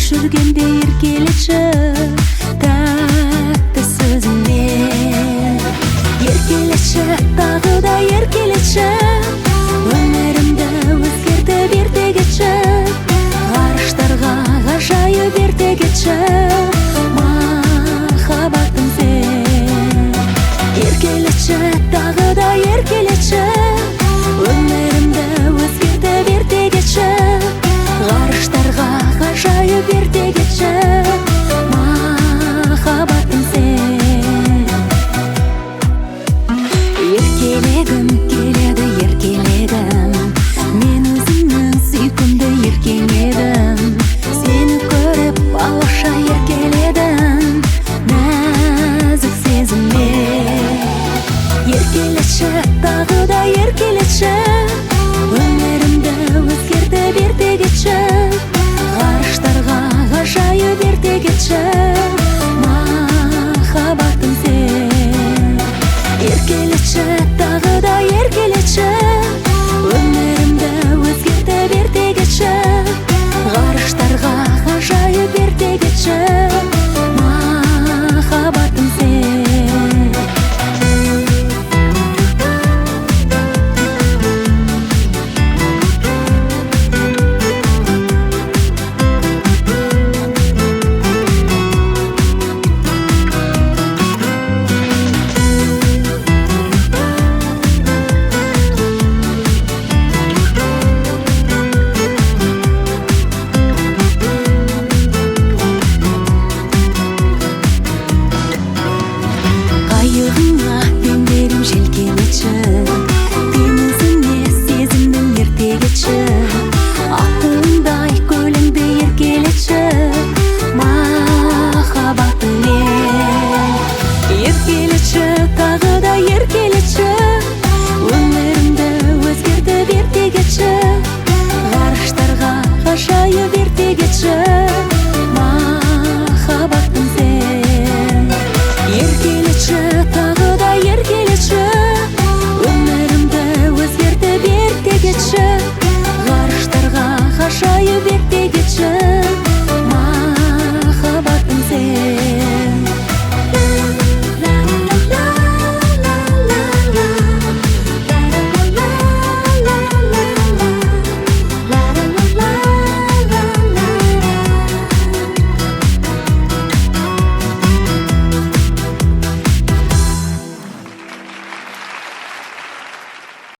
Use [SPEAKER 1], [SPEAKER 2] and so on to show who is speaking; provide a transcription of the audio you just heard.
[SPEAKER 1] жүргенде еркелеші тәтті сөзіңмен. Еркелеші, тағы да еркелеші, өмірімді өзгертіп ерте кетші, ғарыштарға ғажайып ерте кетші, махаббатым сен. Еркелеші, тағы да еркелеші, өмірімді өзгертіп ерте кетші, ғарыштарға ғажайып ерте кетші, махаббатым сен. Еркелегім келеді, еркелегім, мен өзіңнің сүйкімді еркең едім. Сені көріп балаша еркеледім, нәзік сезіммен. Еркелеші, тағы да еркелеші, өмірімді өзгертіп ерте кетші, ғарыштарға ғажайып ерте кетші,